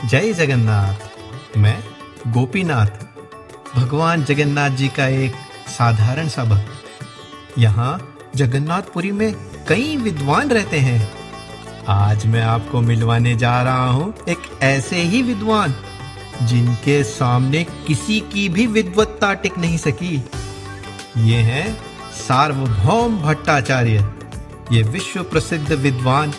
जय जगन्नाथ। मैं गोपीनाथ, भगवान जगन्नाथ जी का एक साधारण सा भक्त। यहाँ जगन्नाथपुरी में कई विद्वान रहते हैं। आज मैं आपको मिलवाने जा रहा हूँ एक ऐसे ही विद्वान जिनके सामने किसी की भी विद्वत्ता टिक नहीं सकी। ये हैं सार्वभौम भट्टाचार्य। ये विश्व प्रसिद्ध विद्वान,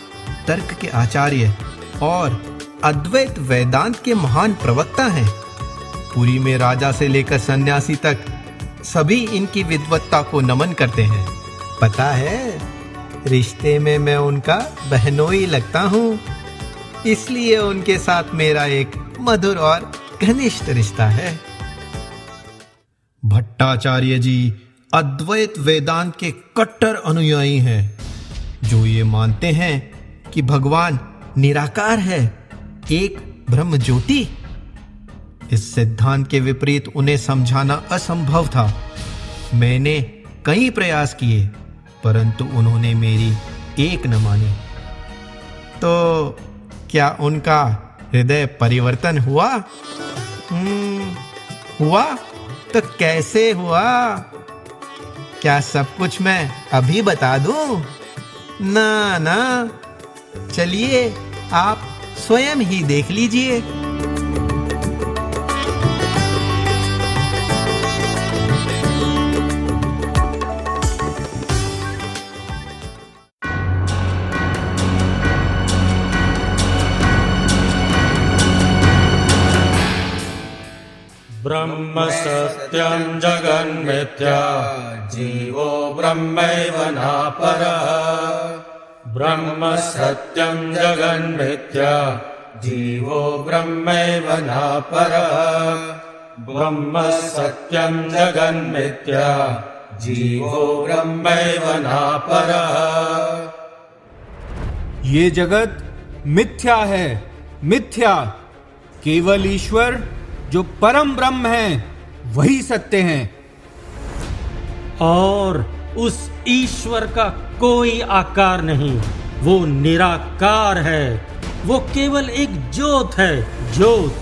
तर्क के आचार्य और अद्वैत वेदांत के महान प्रवक्ता हैं। पुरी में राजा से लेकर सन्यासी तक सभी इनकी विद्वत्ता को नमन करते हैं। पता है, रिश्ते में मैं उनका बहनोई लगता हूँ, इसलिए उनके साथ मेरा एक मधुर और घनिष्ठ रिश्ता है। भट्टाचार्य जी अद्वैत वेदांत के कट्टर अनुयायी हैं, जो ये मानते हैं कि भगवान निराकार है, एक ब्रह्म ज्योति। इस सिद्धांत के विपरीत उन्हें समझाना असंभव था। मैंने कई प्रयास किए, परंतु उन्होंने मेरी एक न मानी। तो क्या उनका हृदय परिवर्तन हुआ? हुआ तो कैसे हुआ? क्या सब कुछ मैं अभी बता दूं? ना ना, चलिए आप स्वयं ही देख लीजिए। ब्रह्म सत्यं जगन्मिथ्या जीवो ब्रह्मैव नापरः। ब्रह्म सत्यं जगन्मिथ्या जीवो ब्रह्मैव नापरः। ब्रह्म सत्यं जगन्मिथ्या जीवो ब्रह्मैव नापरः। ये जगत मिथ्या है, मिथ्या। केवल ईश्वर जो परम ब्रह्म है वही सत्य है। और उस ईश्वर का कोई आकार नहीं, वो निराकार है। वो केवल एक ज्योत है, ज्योत।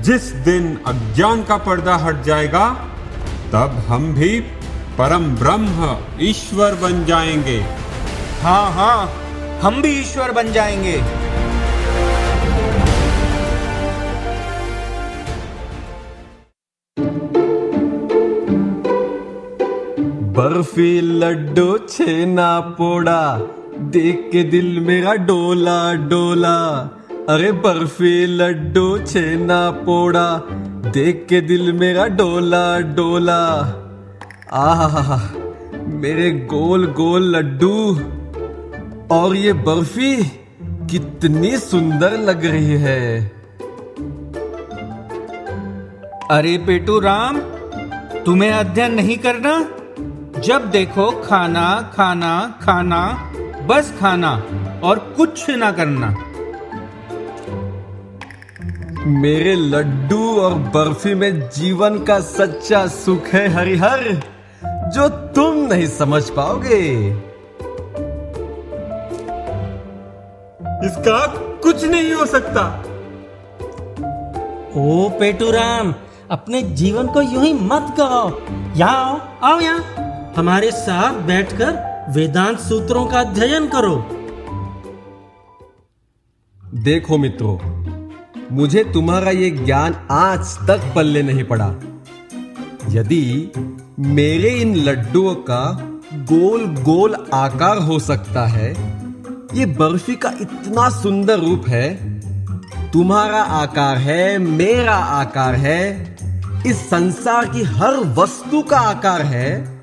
जिस दिन अज्ञान का पर्दा हट जाएगा, तब हम भी परम ब्रह्म ईश्वर बन जाएंगे। हाँ हाँ, हम भी ईश्वर बन जाएंगे। बर्फी लड्डू छेना पोड़ा, देख के दिल मेरा डोला डोला। अरे बर्फी लड्डू छेना पोड़ा, देख के दिल मेरा डोला डोला। आहा, मेरे गोल गोल लड्डू और ये बर्फी कितनी सुंदर लग रही है। अरे पेटू राम, तुम्हें अध्ययन नहीं करना? जब देखो खाना खाना खाना, बस खाना और कुछ ना करना। मेरे लड्डू और बर्फी में जीवन का सच्चा सुख है हरिहर, जो तुम नहीं समझ पाओगे। इसका कुछ नहीं हो सकता। ओ पेटूराम, अपने जीवन को यूं ही मत कहो। यहाँ आओ यहाँ हमारे साथ बैठकर वेदांत सूत्रों का अध्ययन करो। देखो मित्रों, मुझे तुम्हारा ये ज्ञान आज तक पल्ले नहीं पड़ा। यदि मेरे इन लड्डुओं का गोल गोल आकार हो सकता है, ये बर्फी का इतना सुंदर रूप है, तुम्हारा आकार है, मेरा आकार है, इस संसार की हर वस्तु का आकार है,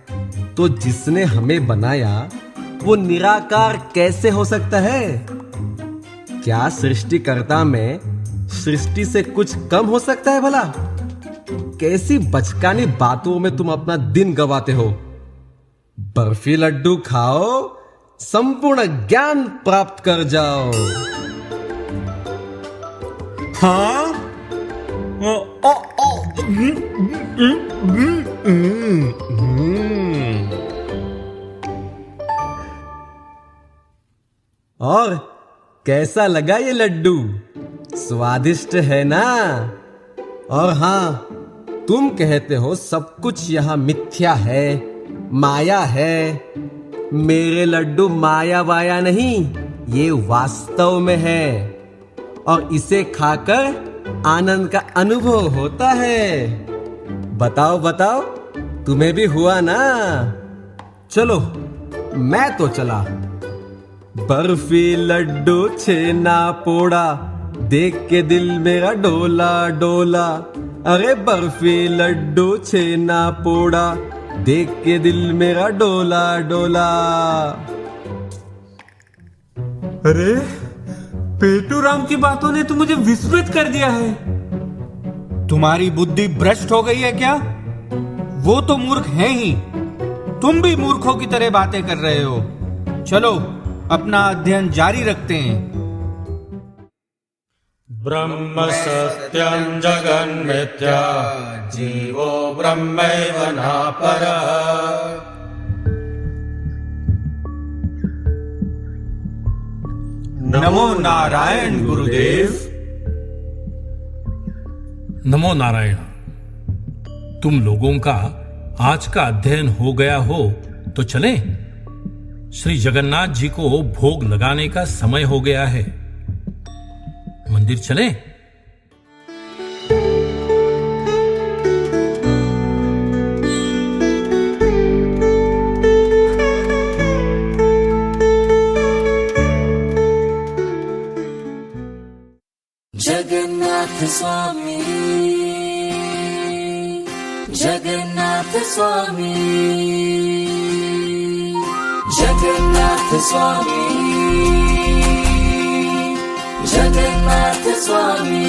तो जिसने हमें बनाया वो निराकार कैसे हो सकता है? क्या सृष्टिकर्ता में सृष्टि से कुछ कम हो सकता है भला? कैसी बचकानी बातों में तुम अपना दिन गवाते हो। बर्फी लड्डू खाओ, संपूर्ण ज्ञान प्राप्त कर जाओ। हाँ, और कैसा लगा ये लड्डू? स्वादिष्ट है ना? और हाँ, तुम कहते हो सब कुछ यहाँ मिथ्या है, माया है। मेरे लड्डू माया वाया नहीं, ये वास्तव में है और इसे खाकर आनंद का अनुभव होता है। बताओ बताओ, तुम्हें भी हुआ ना? चलो, मैं तो चला। बर्फी लड्डू छेना पोड़ा, देख के दिल मेरा डोला डोला। अरे बर्फी लड्डू छेना पोड़ा, देख के दिल मेरा डोला डोला। अरे पेटू राम की बातों ने तो मुझे विस्मित कर दिया है। तुम्हारी बुद्धि भ्रष्ट हो गई है क्या? वो तो मूर्ख है ही, तुम भी मूर्खों की तरह बातें कर रहे हो। चलो अपना अध्ययन जारी रखते हैं। ब्रह्म सत्यं जगन्मिथ्या, जीवो ब्रह्मैव नापरः। नमो नारायण गुरुदेव। नमो नारायण। तुम लोगों का आज का अध्ययन हो गया हो तो चलें। श्री जगन्नाथ जी को भोग लगाने का समय हो गया है। मंदिर चलें। जगन्नाथ स्वामी, जगन्नाथ स्वामी, जगन्नाथ स्वामी, जगन्नाथ स्वामी।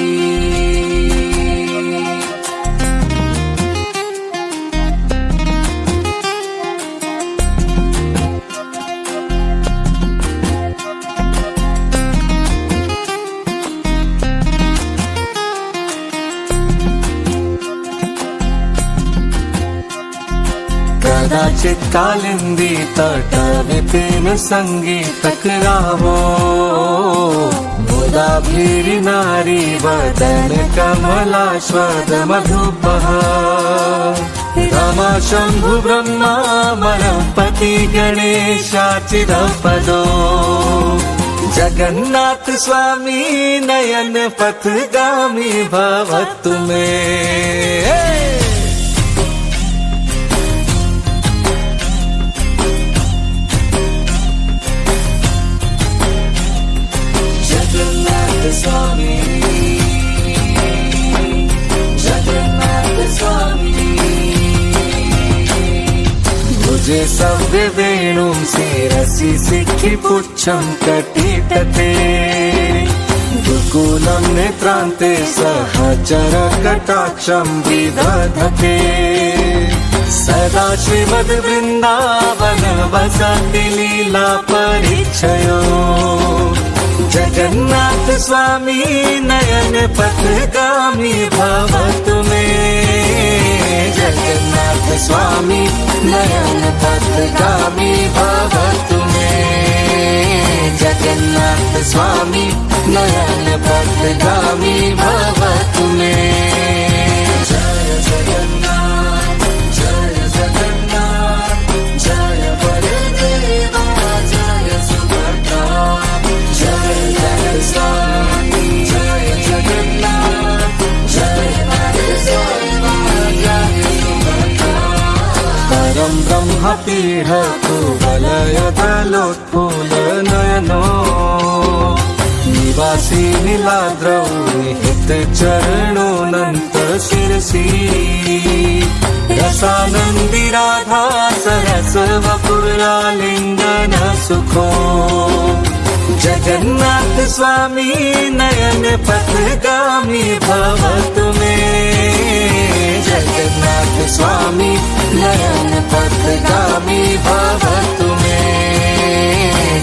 कदाचित् कालिंदी तट विपिन संगीतक रावो, मुदाभिरी नारी वदन कमलाश्वद मधुपः। रमा शंभु ब्रह्मा मरपति गणेशाचिरपदो, जगन्नाथ स्वामी नयन पथगामी भवतु मे। स्वामी, जगन्नाथ स्वामी। भुजे सव्य वेणुं शिरसि सिखि पुच्छं कटितटे, दुकूलं नेत्रान्ते सहचर कटाक्षं विदधते। सदा श्रीमद्वृन्दावन वसति लीला परिच्छयो, जगन्नाथ स्वामी नयन पथगामी भवतु मे। जगन्नाथ स्वामी नयन पथगामी भवतु मे। जगन्नाथ स्वामी नयन पथगामी भवतु मे। जय जगन्नाथ, जय जगन्नाथ, जय बलदेवा, जय सुभद्रा। जय जय स्वामी, जय जगन्नाथ, जय बलदेवा, जय सुभद्रा। परं ब्रह्म पीठ कुवलयदलोत्फूल नयनो, निवासी नीलाद्रौ निहित चरणोऽनन्त शिरसि। रसानन्दी राधा सरस वपुरालिङ्गन सुखो, जगन्नाथ स्वामी नयन पथगामी भवतु मे। जगन्नाथ स्वामी नयन पथगामी भवतु मे।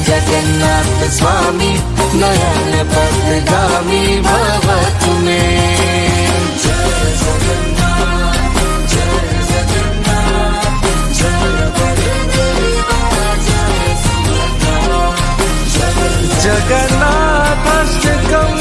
जगन्नाथ स्वामी नयन पथगामी भवतु मे। जय जगन्नाथ, जय जगन्नाथ, जय बलदेवा, जय सुभद्रा। जगन्नाथाष्टकम्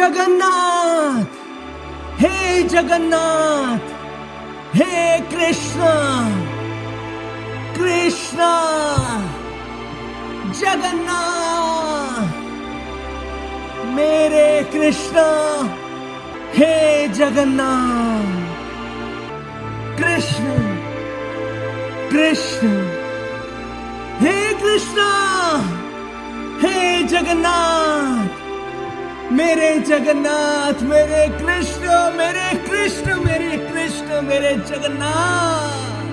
जगन्नाथ, हे जगन्नाथ, हे कृष्णा, कृष्णा, जगन्नाथ, मेरे कृष्णा, हे जगन्नाथ, कृष्ण, कृष्ण, हे कृष्णा, हे जगन्नाथ, मेरे जगन्नाथ, मेरे कृष्ण, मेरे कृष्ण, मेरे कृष्ण, मेरे जगन्नाथ।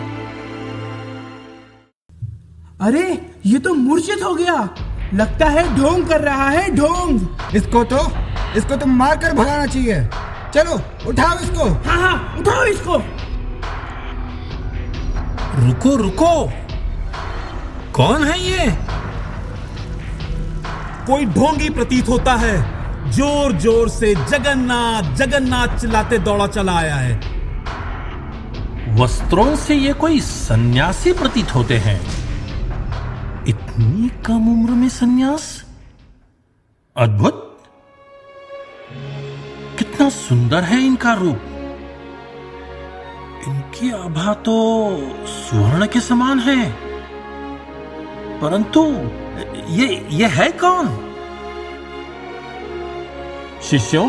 अरे ये तो मूर्छित हो गया, लगता है ढोंग कर रहा है, ढोंग। इसको तो मार कर भगाना चाहिए। चलो उठाओ इसको। हाँ हाँ, उठाओ इसको। रुको रुको, कौन है ये? कोई ढोंगी प्रतीत होता है। जोर जोर से जगन्नाथ जगन्नाथ चिल्लाते दौड़ा चला आया है। वस्त्रों से ये कोई सन्यासी प्रतीत होते हैं। इतनी कम उम्र में सन्यास, अद्भुत। कितना सुंदर है इनका रूप। इनकी आभा तो स्वर्ण के समान है, परंतु ये है कौन? शिष्यों,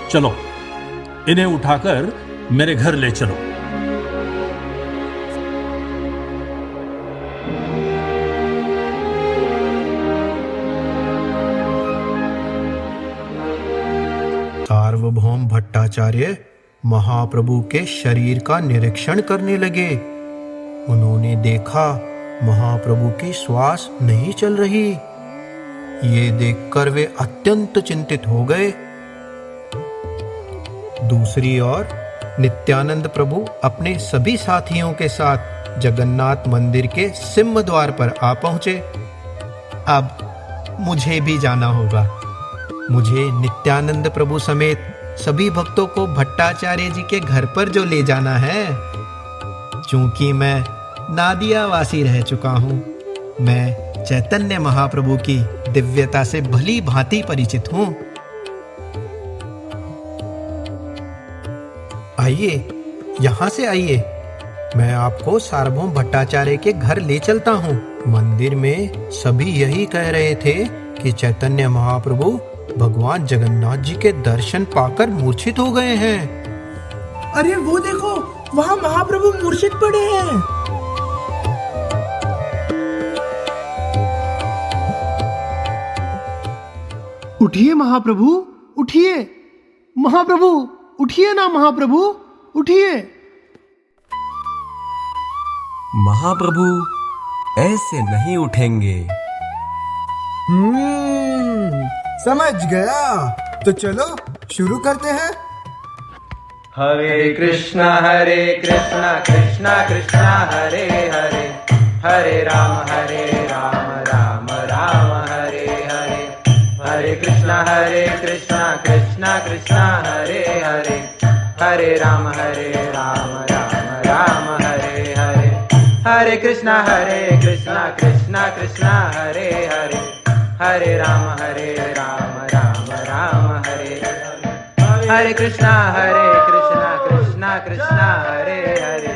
चलो इन्हें उठाकर मेरे घर ले चलो। सार्वभौम भट्टाचार्य महाप्रभु के शरीर का निरीक्षण करने लगे। उन्होंने देखा महाप्रभु की श्वास नहीं चल रही। ये देखकर वे अत्यंत चिंतित हो गए। दूसरी ओर नित्यानंद प्रभु अपने सभी साथियों के साथ जगन्नाथ मंदिर के सिंह द्वार पर आ पहुंचे। अब मुझे भी जाना होगा। मुझे नित्यानंद प्रभु समेत सभी भक्तों को भट्टाचार्य जी के घर पर जो ले जाना है। चूंकि मैं नादियावासी रह चुका हूं, मैं चैतन्य महाप्रभु की दिव्यता से भली भांति परिचित हूं। आइए, यहां से आइए, मैं आपको सार्वभौम भट्टाचार्य के घर ले चलता हूं। मंदिर में सभी यही कह रहे थे कि चैतन्य महाप्रभु भगवान जगन्नाथ जी के दर्शन पाकर मूर्छित हो गए हैं। अरे वो देखो, वहां महाप्रभु मूर्छित पड़े हैं। उठिए महाप्रभु, उठिए महाप्रभु, उठिए ना महाप्रभु, उठिए। महाप्रभु ऐसे नहीं उठेंगे। समझ गया। तो चलो शुरू करते हैं। हरे कृष्णा कृष्णा कृष्णा हरे हरे, हरे राम राम राम हरे हरे। हरे कृष्णा कृष्णा कृष्णा हरे हरे, हरे राम राम राम हरे हरे। हरे कृष्णा कृष्णा कृष्णा हरे हरे, हरे राम राम राम हरे हरे। हरे कृष्णा कृष्णा कृष्णा हरे हरे,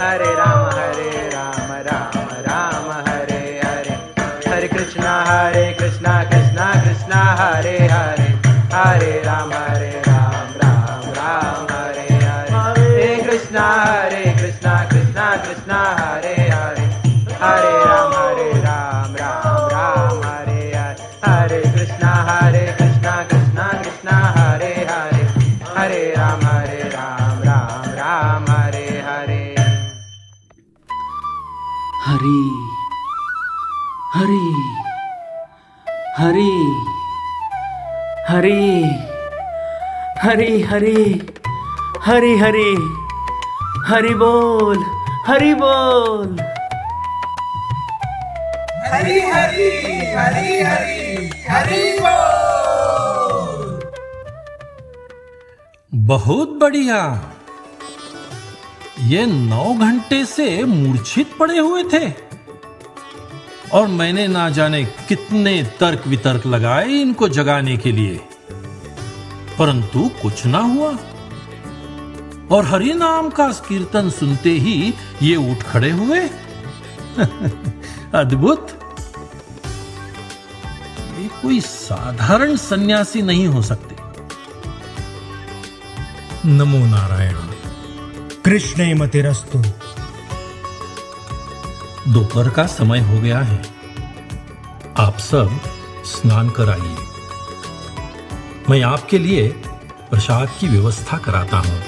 हरे राम राम राम हरे हरे। हरे कृष्णा कृष्णा कृष्णा हरे हरे, हरे राम राम राम हरे हरे। हरे कृष्णा कृष्णा कृष्णा हरे हरे, हरे राम राम राम हरे हरे। हरे कृष्णा कृष्णा कृष्णा हरे हरे, हरे राम राम राम हरे हरे। हरि हरि हरि हरि हरि हरि हरि हरि हरि बोल, हरि बोल। हरि हरि हरि हरि हरि बोल। बहुत बढ़िया। ये 9 घंटे से मूर्छित पड़े हुए थे और मैंने ना जाने कितने तर्क वितर्क लगाए इनको जगाने के लिए, परंतु कुछ ना हुआ और हरि नाम का कीर्तन सुनते ही ये उठ खड़े हुए। अद्भुत! ये कोई साधारण सन्यासी नहीं हो सकते। नमो नारायण। कृष्णे मतिरस्तु। दोपहर का समय हो गया है, आप सब स्नान कर आइए। मैं आपके लिए प्रसाद की व्यवस्था कराता हूं।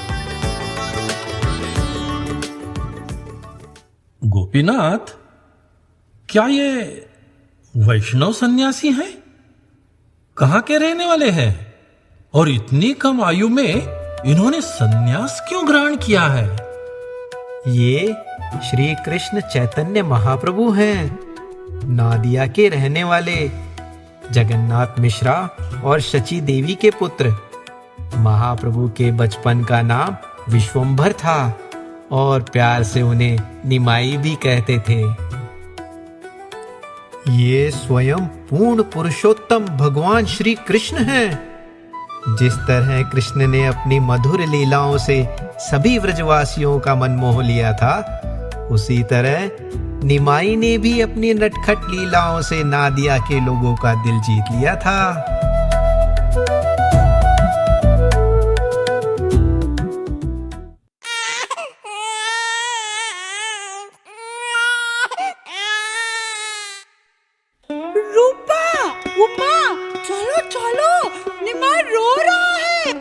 गोपीनाथ, क्या ये वैष्णव सन्यासी हैं? कहां के रहने वाले हैं और इतनी कम आयु में इन्होंने सन्यास क्यों ग्रहण किया है? ये श्री कृष्ण चैतन्य महाप्रभु हैं, नादिया के रहने वाले, जगन्नाथ मिश्रा और शची देवी के पुत्र। महाप्रभु के बचपन का नाम विश्वंभर था और प्यार से उन्हें निमाई भी कहते थे। ये स्वयं पूर्ण पुरुषोत्तम भगवान श्री कृष्ण हैं। जिस तरह कृष्ण ने अपनी मधुर लीलाओं से सभी व्रजवासियों का मन मोह लिया था, उसी तरह निमाई ने भी अपनी नटखट लीलाओं से नादिया के लोगों का दिल जीत लिया था। रूपा, उमा, चलो चलो, निमाई रो रहा है।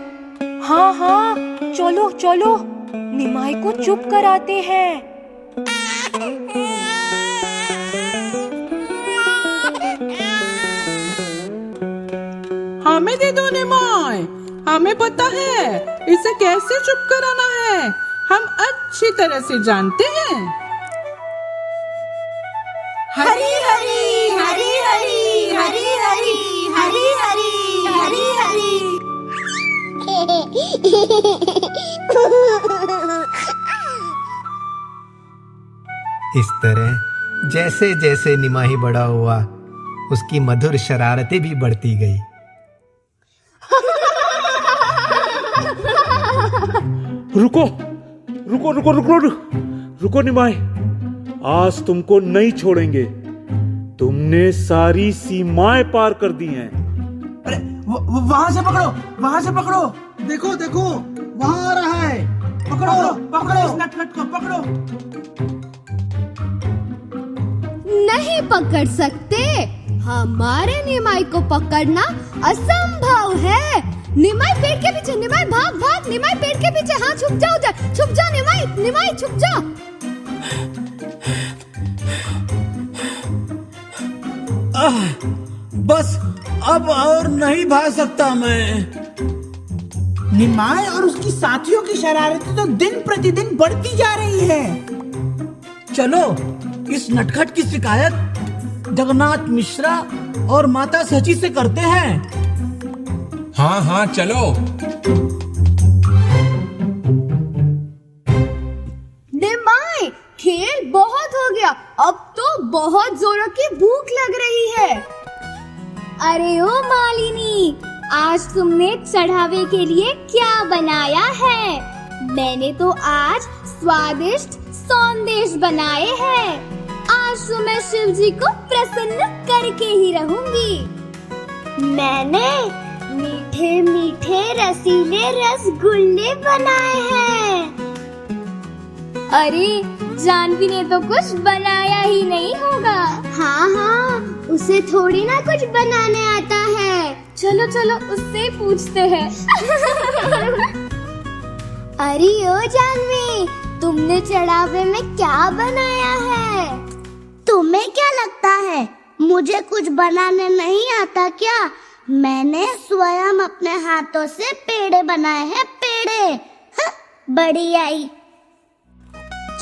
हाँ हाँ, चलो चलो, निमाई को चुप कराते हैं। हमें दे दो निमाई, हमें पता है इसे कैसे चुप कराना है। हम अच्छी तरह से जानते हैं। हरी हरी हरी हरी हरी हरी हरी हरी हरी हरी। इस तरह जैसे जैसे निमाही बड़ा हुआ, उसकी मधुर शरारतें भी बढ़ती गई। रुको रुको रुको रुको रुको निमाई, आज तुमको नहीं छोड़ेंगे। तुमने सारी सीमाएं पार कर दी हैं। अरे वहां से पकड़ो, वहां से पकड़ो। देखो देखो, वहां आ रहा है। पकड़ो पकड़ो इस नटखट को, पकड़ो। नहीं पकड़ सकते, हमारे निमाई को पकड़ना असंभव है। निमाई पेड़ के पीछे, निमाई भाग भाग, निमाई पेड़ के पीछे। हाँ छुप जाओ उधर, छुप जाओ निमाई, निमाई छुप जाओ। बस अब और नहीं भाग सकता मैं। निमाई और उसकी साथियों की शरारतें तो दिन प्रतिदिन बढ़ती जा रही है। चलो इस नटखट की शिकायत जगन्नाथ मिश्रा और माता सची से करते हैं। हाँ हाँ चलो। निमाई, खेल बहुत हो गया, अब तो बहुत जोरों की भूख लग रही है। अरे ओ मालिनी, आज तुमने चढ़ावे के लिए क्या बनाया है? मैंने तो आज स्वादिष्ट सौंदेश बनाए हैं। आज तो मैं शिव जी को प्रसन्न करके ही रहूंगी। मैंने मीठे मीठे रसीले रसगुल्ले बनाए हैं। अरे जानवी ने तो कुछ बनाया ही नहीं होगा। हाँ हाँ, उसे थोड़ी ना कुछ बनाने आता है। चलो चलो उससे ही पूछते हैं। अरे ओ जानवी, तुमने चढ़ावे में क्या बनाया है? तुम्हें क्या लगता है मुझे कुछ बनाने नहीं आता क्या? मैंने स्वयं अपने हाथों से पेड़े बनाए हैं, पेड़े। बड़ी आई।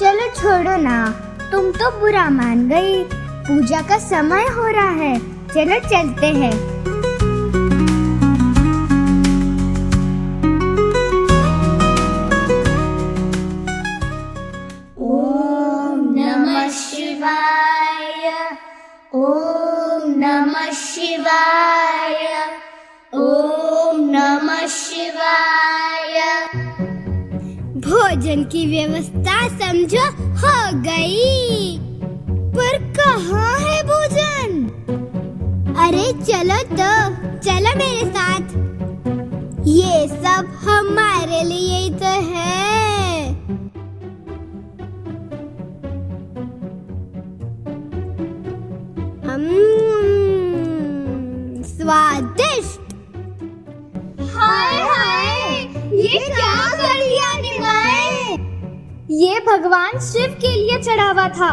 चलो छोड़ो ना, तुम तो बुरा मान गई। पूजा का समय हो रहा है, चलो चलते हैं। ओम नमः शिवाय, ओम नमः शिवाय, ओम नमः शिवाय। भोजन की व्यवस्था समझो हो गई। पर कहाँ है भोजन? अरे चलो तो, चलो मेरे साथ। ये सब हमारे लिए ही तो है। स्वादिष्ट। हाय हाय, ये क्या कर दिया निमाई? ये भगवान शिव के लिए चढ़ावा था।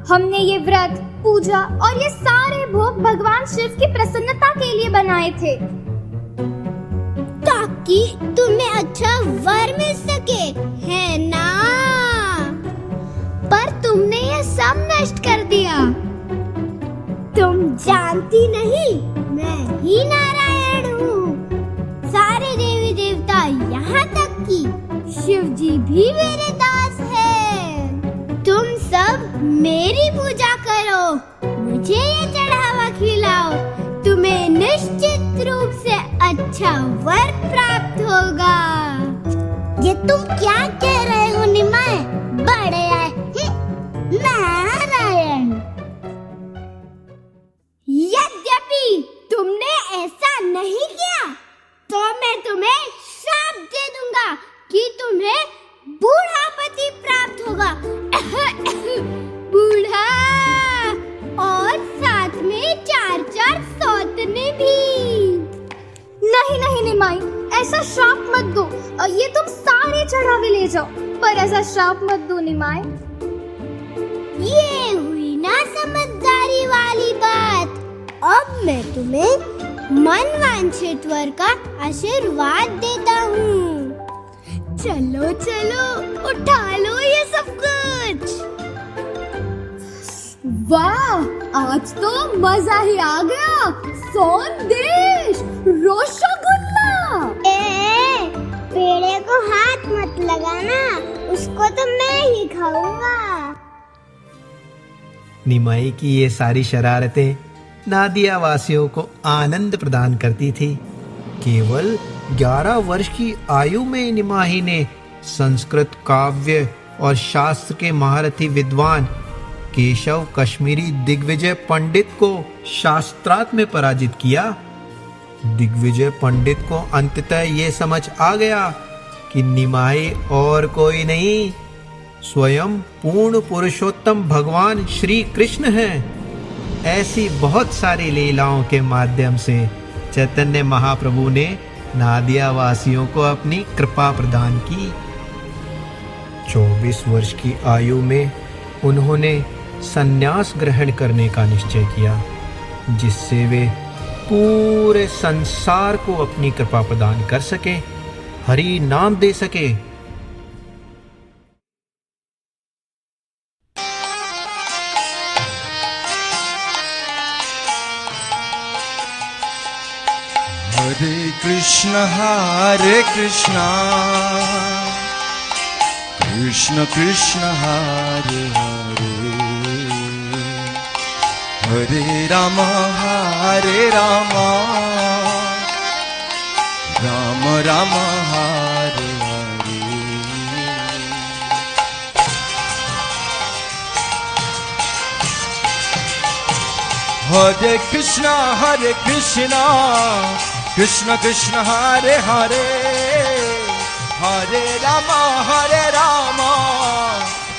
हमने ये व्रत, पूजा और ये सारे भोग भगवान शिव की प्रसन्नता के लिए बनाए थे, ताकि तुम्हें अच्छा वर मिल सके, है ना? पर तुमने ये सब नष्ट कर दिया। तुम जानती नहीं, मैं ही नारायण हूँ। सारे देवी देवता, यहाँ तक कि शिव जी भी मेरे दास हैं। तुम सब मेरी पूजा करो, मुझे ये चढ़ावा खिलाओ, तुम्हें निश्चित रूप से अच्छा वर प्राप्त होगा। ये तुम क्या कह रहे हो निमाय? बड़े आए नारायण। यद्यपि तुमने ऐसा नहीं किया, तो मैं तुम्हें श्राप दे दूंगा कि तुम्हें बूढ़ापति प्राप्त होगा। बूढ़ा, और साथ में 4 सौतने भी। नहीं नहीं निमाई, ऐसा श्राप मत दो। ये तुम सारे चढ़ावे ले जाओ, पर ऐसा श्राप मत दो निमाई। ये हुई ना समझदारी वाली बात। अब मैं तुम्हें मनवांछित वर का आशीर्वाद देता हूँ। चलो चलो, उठा लो ये सब कुछ। वाह, आज तो मजा ही आ गया। संदेश, रसगुल्ला। पेड़े को हाथ मत लगाना, उसको तो मैं ही खाऊंगा। निमाई की ये सारी शरारतें नादिया वासियों को आनंद प्रदान करती थी। केवल 11 वर्ष की आयु में निमाही ने संस्कृत काव्य और शास्त्र के महारथी विद्वान केशव कश्मीरी दिग्विजय पंडित को शास्त्रार्थ में पराजित किया। दिग्विजय पंडित को अंततः ये समझ आ गया कि निमाई और कोई नहीं, स्वयं पूर्ण पुरुषोत्तम भगवान श्री कृष्ण हैं। ऐसी बहुत सारी लीलाओं के माध्यम से चैतन्य महाप्रभु ने नादिया वासियों को अपनी कृपा प्रदान की। 24 वर्ष की आयु में उन्होंने संन्यास ग्रहण करने का निश्चय किया, जिससे वे पूरे संसार को अपनी कृपा प्रदान कर सके, हरि नाम दे सके। हरे कृष्ण कृष्ण कृष्ण हरे हरे, हरे राम राम राम हरे हरे। हरे कृष्ण कृष्ण कृष्ण हरे हरे, हरे राम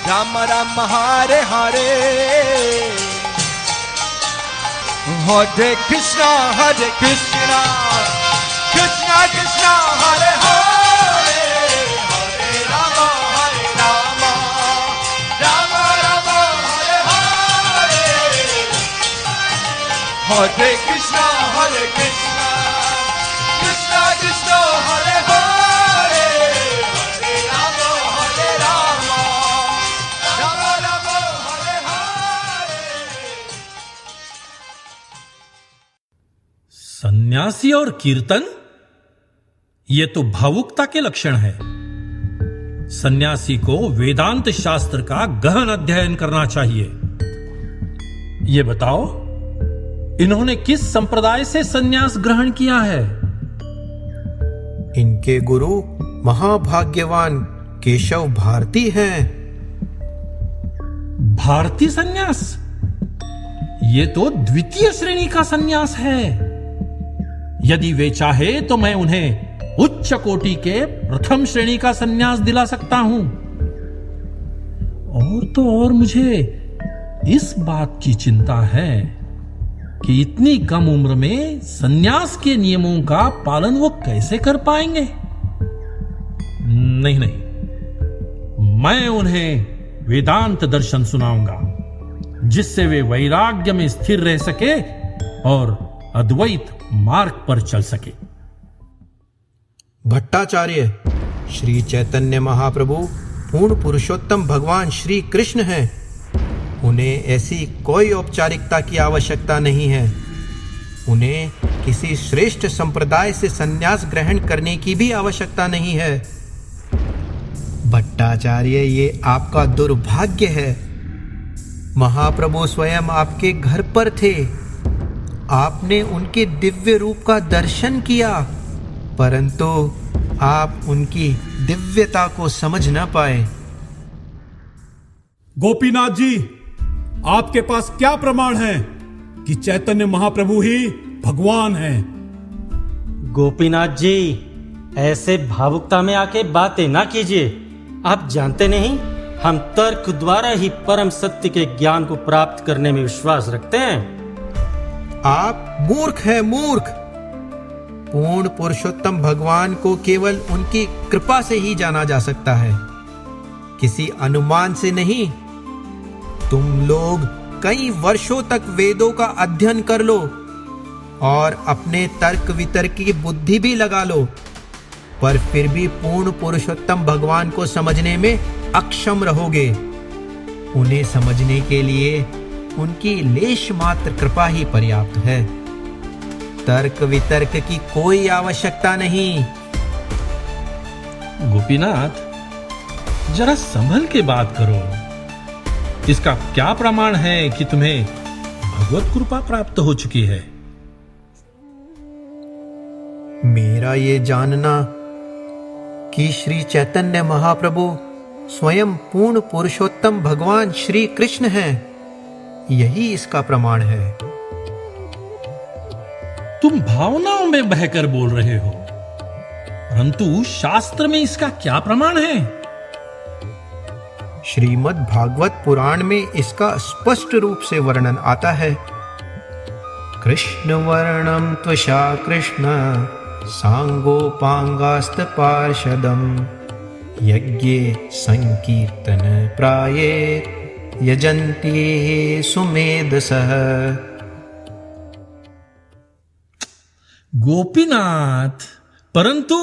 राम राम हरे हरे। हरे कृष्ण कृष्ण कृष्ण हरे हरे, हरे राम राम राम हरे हरे। हरे कृष्ण कृष्ण कृष्ण हरे हरे, हरे राम राम हरे हरे। सन्यासी और कीर्तन, ये तो भावुकता के लक्षण है। सन्यासी को वेदांत शास्त्र का गहन अध्ययन करना चाहिए। ये बताओ, इन्होंने किस संप्रदाय से सन्यास ग्रहण किया है? इनके गुरु महाभाग्यवान केशव भारती हैं। भारतीय सन्यास? ये तो द्वितीय श्रेणी का सन्यास है। यदि वे चाहे तो मैं उन्हें उच्च कोटि के प्रथम श्रेणी का सन्यास दिला सकता हूं। और तो और मुझे इस बात की चिंता है कि इतनी कम उम्र में सन्यास के नियमों का पालन वो कैसे कर पाएंगे। नहीं, मैं उन्हें वेदांत दर्शन सुनाऊंगा, जिससे वे वैराग्य में स्थिर रह सके और अद्वैत मार्ग पर चल सके। भट्टाचार्य, श्री चैतन्य महाप्रभु पूर्ण पुरुषोत्तम भगवान श्री कृष्ण हैं। उन्हें ऐसी कोई औपचारिकता की आवश्यकता नहीं है। उन्हें किसी श्रेष्ठ संप्रदाय से संन्यास ग्रहण करने की भी आवश्यकता नहीं है। भट्टाचार्य, ये आपका दुर्भाग्य है। महाप्रभु स्वयं आपके घर पर थे। आपने उनके दिव्य रूप का दर्शन किया, परंतु आप उनकी दिव्यता को समझ न पाए। गोपीनाथ जी, आपके पास क्या प्रमाण है कि चैतन्य महाप्रभु ही भगवान हैं? गोपीनाथ जी, ऐसे भावुकता में आके बातें ना कीजिए। आप जानते नहीं, हम तर्क द्वारा ही परम सत्य के ज्ञान को प्राप्त करने में विश्वास रखते हैं। आप मूर्ख हैं, मूर्ख। पूर्ण पुरुषोत्तम भगवान को केवल उनकी कृपा से ही जाना जा सकता है, किसी अनुमान से नहीं। तुम लोग कई वर्षों तक वेदों का अध्ययन कर लो और अपने तर्क वितर्क की बुद्धि भी लगा लो, पर फिर भी पूर्ण पुरुषोत्तम भगवान को समझने में अक्षम रहोगे। उन्हें समझने के लिए उनकी लेश मात्र कृपा ही पर्याप्त है। तर्क वितर्क की कोई आवश्यकता नहीं। गोपीनाथ, जरा संभल के बात करो। इसका क्या प्रमाण है कि तुम्हें भगवत कृपा प्राप्त हो चुकी है? मेरा ये जानना कि श्री चैतन्य महाप्रभु स्वयं पूर्ण पुरुषोत्तम भगवान श्री कृष्ण हैं, यही इसका प्रमाण है। तुम भावनाओं में बहकर बोल रहे हो, परंतु शास्त्र में इसका क्या प्रमाण है? श्रीमद् भागवत पुराण में इसका स्पष्ट रूप से वर्णन आता है। कृष्ण वर्णम त्वषा कृष्ण सांगोपांगास्त पार्षदम यज्ञे संकीर्तन प्राये यजन्ति सुमेधसः। गोपीनाथ, परंतु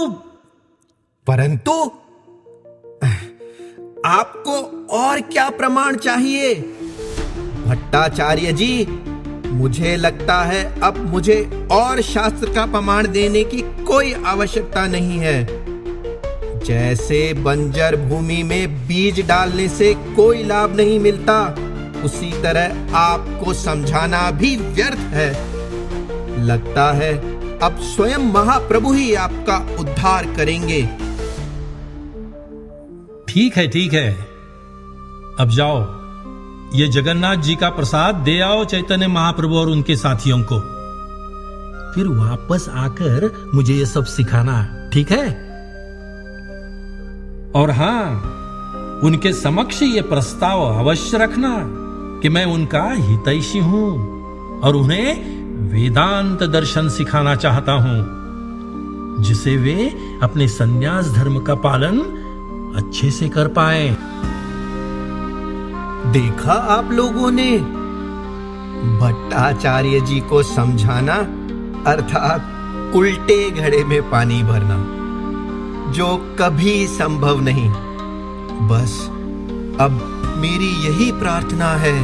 आपको और क्या प्रमाण चाहिए? भट्टाचार्य जी, मुझे लगता है अब मुझे और शास्त्र का प्रमाण देने की कोई आवश्यकता नहीं है। जैसे बंजर भूमि में बीज डालने से कोई लाभ नहीं मिलता, उसी तरह आपको समझाना भी व्यर्थ है। लगता है अब स्वयं महाप्रभु ही आपका उद्धार करेंगे। ठीक है, अब जाओ, ये जगन्नाथ जी का प्रसाद दे आओ चैतन्य महाप्रभु और उनके साथियों को। फिर वापस आकर मुझे ये सब सिखाना, ठीक है? और हाँ, उनके समक्ष ये प्रस्ताव अवश्य रखना कि मैं उनका हितैषी हूं और उन्हें वेदांत दर्शन सिखाना चाहता हूं, जिसे वे अपने संन्यास धर्म का पालन अच्छे से कर पाए। देखा आप लोगों ने, भट्टाचार्य जी को समझाना अर्थात उल्टे घड़े में पानी भरना, जो कभी संभव नहीं। बस अब मेरी यही प्रार्थना है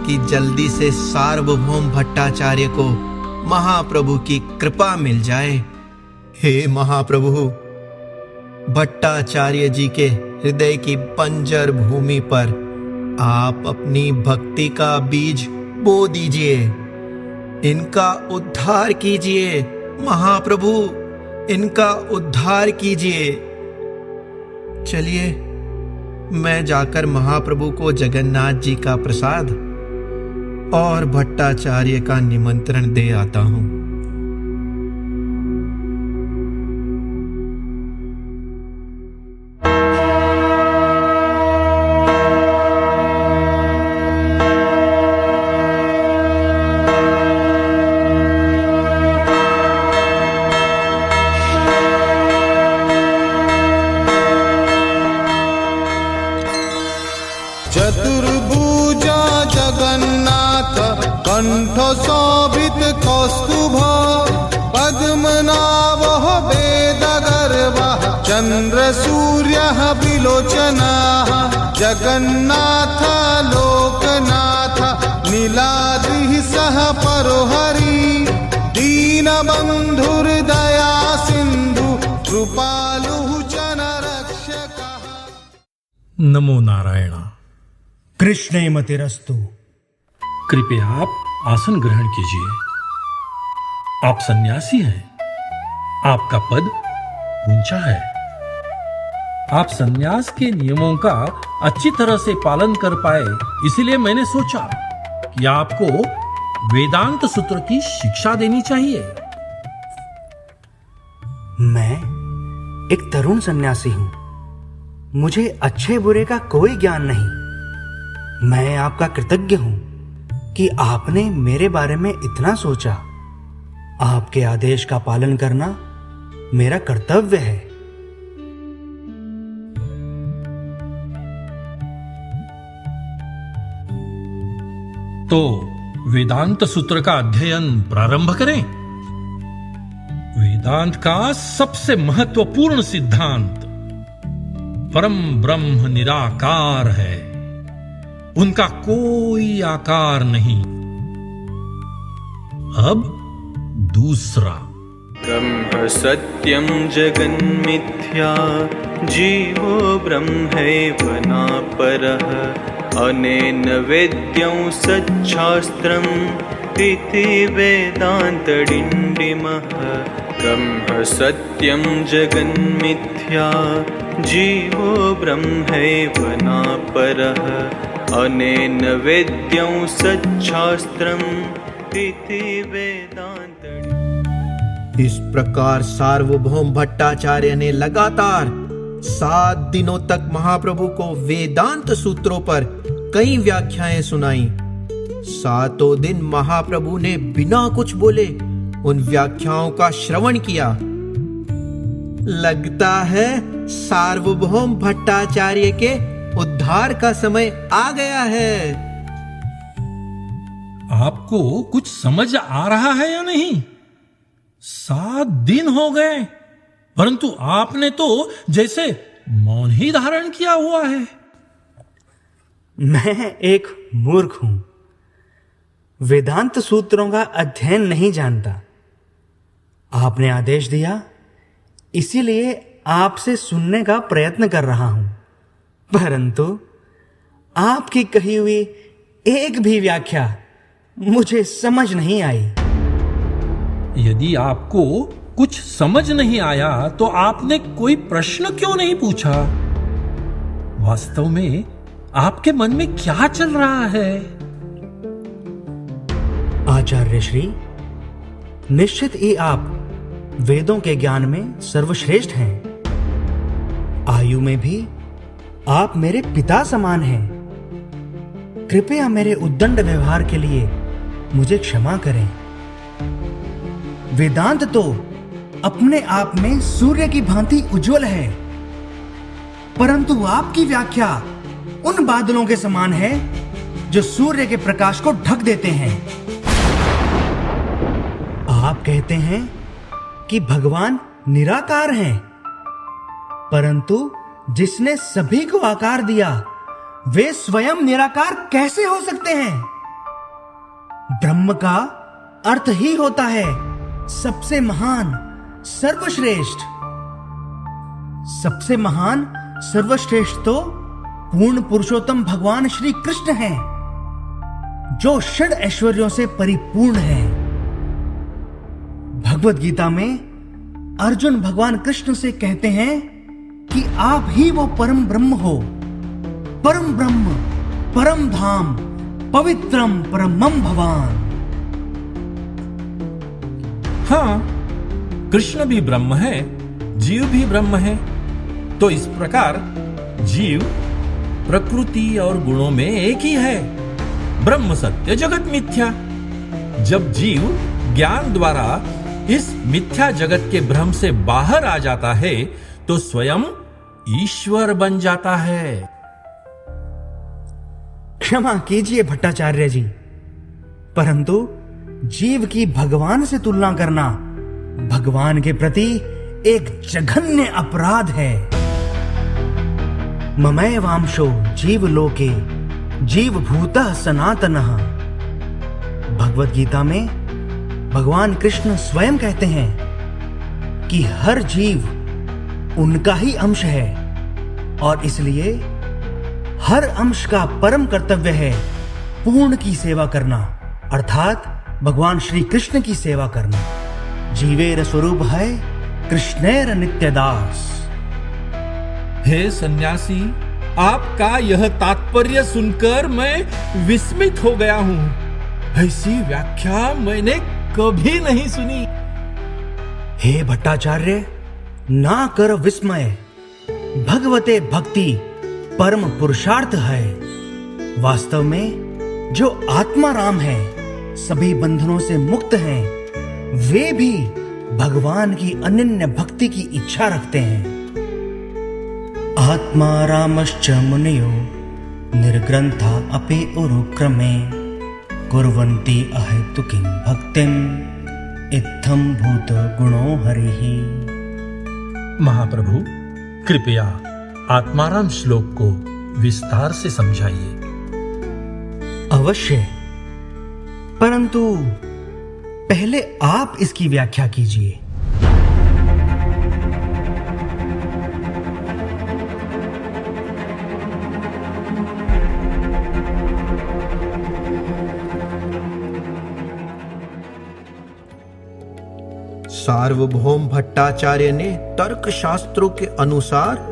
कि जल्दी से सार्वभौम भट्टाचार्य को महाप्रभु की कृपा मिल जाए। हे महाप्रभु, भट्टाचार्य जी के हृदय की बंजर भूमि पर आप अपनी भक्ति का बीज बो दीजिए। इनका उद्धार कीजिए महाप्रभु, इनका उद्धार कीजिए। चलिए मैं जाकर महाप्रभु को जगन्नाथ जी का प्रसाद और भट्टाचार्य का निमंत्रण दे आता हूँ। चतुर्भुजा जगन्नाथ कंठ शोभित कौस्तुभ पद्मनाभः वेदगर्वः चंद्र सूर्य विलोचनाः जगन्नाथ लोकनाथ नीलाद्रिः सह परोहरि दीनबन्धुर्दया सिंधु कृपालुः च नरक्षकः। नमो नारायण। कृष्णे मतिरस्तु। कृपया आप आसन ग्रहण कीजिए। आप सन्यासी हैं। आपका पद ऊंचा है। आप सन्यास के नियमों का अच्छी तरह से पालन कर पाए, इसलिए मैंने सोचा कि आपको वेदांत सूत्र की शिक्षा देनी चाहिए। मैं एक तरुण सन्यासी हूं। मुझे अच्छे बुरे का कोई ज्ञान नहीं। मैं आपका कृतज्ञ हूं कि आपने मेरे बारे में इतना सोचा। आपके आदेश का पालन करना मेरा कर्तव्य है। तो वेदांत सूत्र का अध्ययन प्रारंभ करें। वेदांत का सबसे महत्वपूर्ण सिद्धांत परम ब्रह्म निराकार है। उनका कोई आकार नहीं। अब दूसरा, ब्रह्म सत्यम जगन्मिथ्या जीवो ब्रह्मैव नापरः अनेन वेद्यं सच्छास्त्रम् इति वेदान्तडिण्डिमः। ब्रह्म सत्यम जगन्मिथ्या जीवो ब्रह्मैव नापरः अनेन वेद्यं सच्छास्त्रम् इति वेदान्त। इस प्रकार सार्वभौम भट्टाचार्य ने लगातार 7 दिनों तक महाप्रभु को वेदांत सूत्रों पर कई व्याख्याएं सुनाई। 7 दिन महाप्रभु ने बिना कुछ बोले उन व्याख्याओं का श्रवण किया। लगता है सार्वभौम भट्टाचार्य के उद्धार का समय आ गया है। आपको कुछ समझ आ रहा है या नहीं? 7 दिन हो गए, परंतु आपने तो जैसे मौन ही धारण किया हुआ है। मैं एक मूर्ख हूं। वेदांत सूत्रों का अध्ययन नहीं जानता। आपने आदेश दिया, इसीलिए आपसे सुनने का प्रयत्न कर रहा हूं। परंतु आपकी कही हुई एक भी व्याख्या मुझे समझ नहीं आई। यदि आपको कुछ समझ नहीं आया तो आपने कोई प्रश्न क्यों नहीं पूछा? वास्तव में आपके मन में क्या चल रहा है? आचार्य श्री, निश्चित ही आप वेदों के ज्ञान में सर्वश्रेष्ठ हैं। आयु में भी आप मेरे पिता समान हैं। कृपया मेरे उद्दंड व्यवहार के लिए मुझे क्षमा करें। वेदांत तो अपने आप में सूर्य की भांति उज्जवल है, परंतु आपकी व्याख्या उन बादलों के समान है जो सूर्य के प्रकाश को ढक देते हैं। आप कहते हैं कि भगवान निराकार हैं, परंतु जिसने सभी को आकार दिया वे स्वयं निराकार कैसे हो सकते हैं? ब्रह्म का अर्थ ही होता है सबसे महान, सर्वश्रेष्ठ। सबसे महान सर्वश्रेष्ठ तो पूर्ण पुरुषोत्तम भगवान श्री कृष्ण हैं, जो षड ऐश्वर्यों से परिपूर्ण हैं। भगवत गीता में अर्जुन भगवान कृष्ण से कहते हैं कि आप ही वो परम ब्रह्म हो परम ब्रह्म, परम धाम, पवित्रम परमम भवान। हाँ, कृष्ण भी ब्रह्म है, जीव भी ब्रह्म है। तो इस प्रकार जीव प्रकृति और गुणों में एक ही है। ब्रह्म सत्य, जगत मिथ्या। जब जीव ज्ञान द्वारा इस मिथ्या जगत के भ्रम से बाहर आ जाता है तो स्वयं ईश्वर बन जाता है। क्षमा कीजिए भट्टाचार्य जी, परंतु जीव की भगवान से तुलना करना भगवान के प्रति एक जघन्य अपराध है। ममैवांशो जीव लोके जीव भूतः सनातनः। भगवत गीता में भगवान कृष्ण स्वयं कहते हैं कि हर जीव उनका ही अंश है और इसलिए हर अंश का परम कर्तव्य है पूर्ण की सेवा करना, अर्थात भगवान श्री कृष्ण की सेवा करना। जीवेर स्वरूप है कृष्णेर नित्यदास। हे सन्यासी, आपका यह तात्पर्य सुनकर मैं विस्मित हो गया हूं। ऐसी व्याख्या मैंने कभी नहीं सुनी। हे भट्टाचार्य, ना कर विस्मय। भगवते भक्ति परम पुरुषार्थ है। वास्तव में जो आत्मा राम है, सभी बंधनों से मुक्त हैं, वे भी भगवान की अनन्य भक्ति की इच्छा रखते हैं। आत्मा रामश्च मुनियो निर्ग्रंथा अपि उरुक्रमे कुर्वन्ति अहेतुकीं भक्तिं इत्थं भूत गुणो हरिः। महाप्रभु, कृपया आत्माराम श्लोक को विस्तार से समझाइए। अवश्य, परंतु पहले आप इसकी व्याख्या कीजिए। सार्वभौम भट्टाचार्य ने तर्क शास्त्रों के अनुसार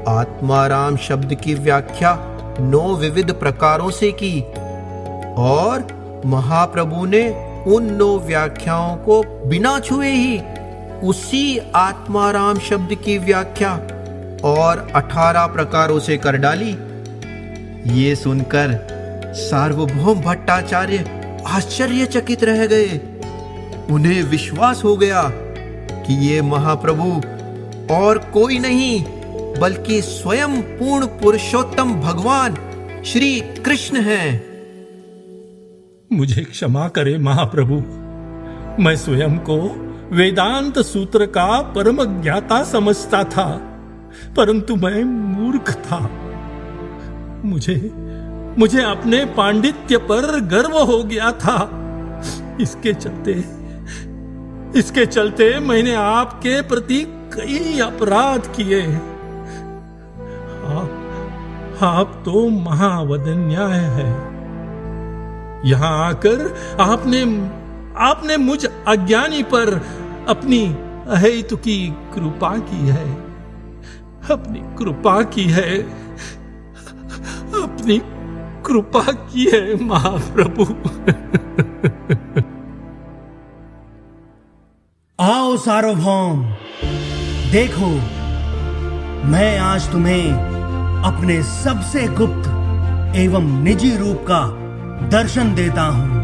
आत्माराम शब्द की व्याख्या 9 विविध प्रकारों से की और महाप्रभु ने उन 9 व्याख्याओं को बिना छुए ही उसी आत्माराम शब्द की व्याख्या और 18 प्रकारों से कर डाली। ये सुनकर सार्वभौम भट्टाचार्य आश्चर्यचकित रह गए। उन्हें विश्वास हो गया कि ये महाप्रभु और कोई नहीं बल्कि स्वयं पूर्ण पुरुषोत्तम भगवान श्री कृष्ण हैं। मुझे क्षमा करें महाप्रभु, मैं स्वयं को वेदांत सूत्र का परम ज्ञाता समझता था, परंतु मैं मूर्ख था। मुझे अपने पांडित्य पर गर्व हो गया था। इसके चलते मैंने आपके प्रति कई अपराध किए। आप तो महावदन्याय है। यहां आकर आपने मुझ अज्ञानी पर अपनी अहेतुकी कृपा की है। अपनी कृपा की है महाप्रभु। आओ सार्वभौम, देखो मैं आज तुम्हें अपने सबसे गुप्त एवं निजी रूप का दर्शन देता हूं।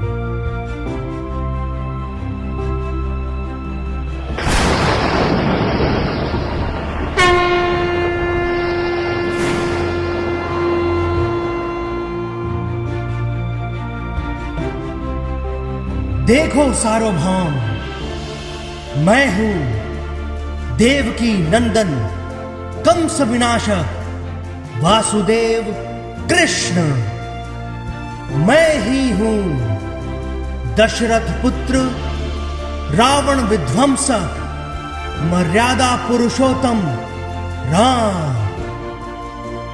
देखो सार्वभौम, मैं हूं देवकी नंदन कंस विनाशक वासुदेव कृष्ण। मैं ही हूं दशरथ पुत्र रावण विध्वंसक मर्यादा पुरुषोत्तम राम।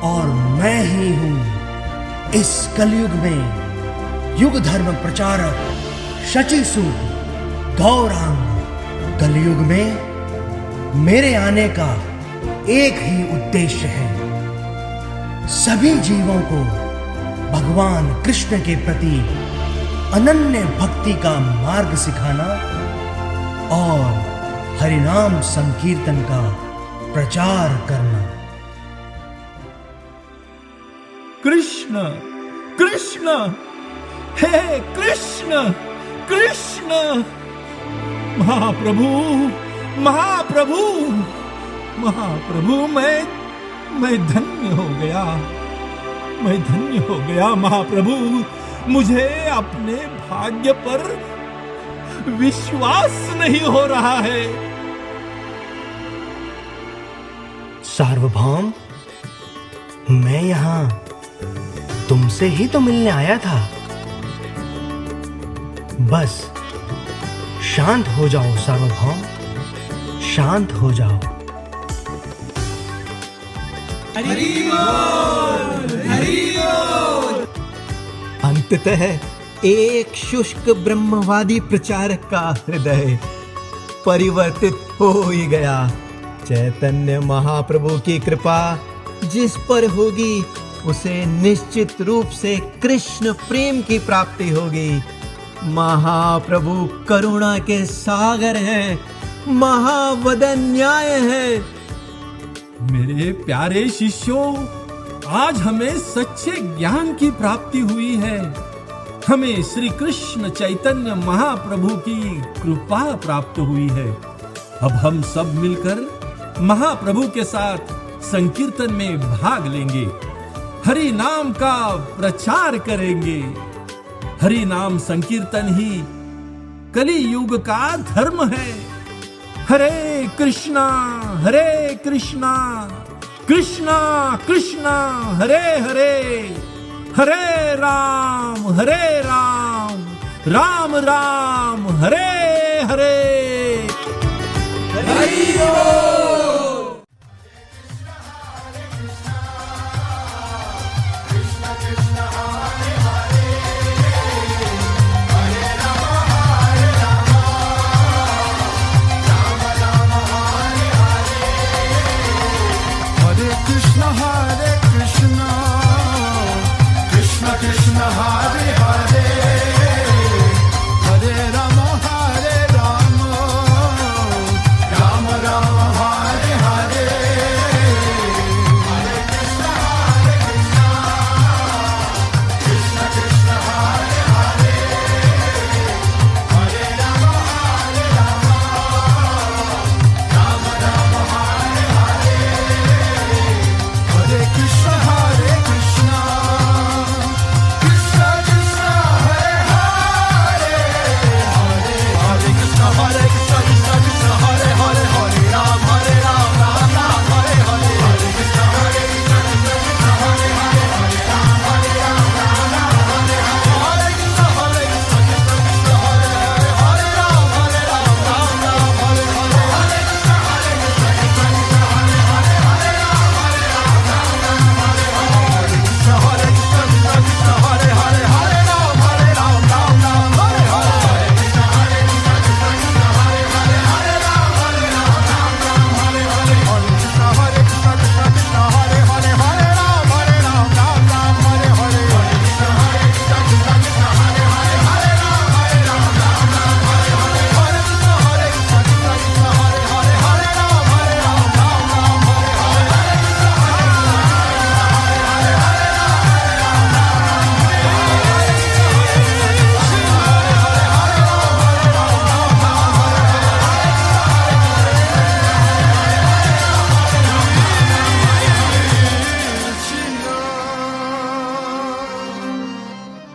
और मैं ही हूं इस कलयुग में युग धर्म प्रचारक शचीसूत गौरांग। कलयुग में मेरे आने का एक ही उद्देश्य है, सभी जीवों को भगवान कृष्ण के प्रति अनन्य भक्ति का मार्ग सिखाना और हरिनाम संकीर्तन का प्रचार करना। कृष्ण कृष्ण, हे कृष्ण कृष्ण, महाप्रभु महाप्रभु महाप्रभु, मैं धन्य हो गया, मैं धन्य हो गया महाप्रभु। मुझे अपने भाग्य पर विश्वास नहीं हो रहा है। सार्वभौम, मैं यहाँ तुमसे ही तो मिलने आया था। बस शांत हो जाओ सार्वभौम, शांत हो जाओ। अंततः एक शुष्क ब्रह्मवादी प्रचारक का हृदय परिवर्तित हो ही गया। चैतन्य महाप्रभु की कृपा जिस पर होगी उसे निश्चित रूप से कृष्ण प्रेम की प्राप्ति होगी। महाप्रभु करुणा के सागर हैं, महावदन्याय है। मेरे प्यारे शिष्यों, आज हमें सच्चे ज्ञान की प्राप्ति हुई है। हमें श्री कृष्ण चैतन्य महाप्रभु की कृपा प्राप्त हुई है। अब हम सब मिलकर महाप्रभु के साथ संकीर्तन में भाग लेंगे, हरि नाम का प्रचार करेंगे। हरि नाम संकीर्तन ही कली युग का धर्म है। हरे कृष्णा कृष्णा कृष्णा हरे हरे, हरे राम राम राम हरे हरे। हरि बोल।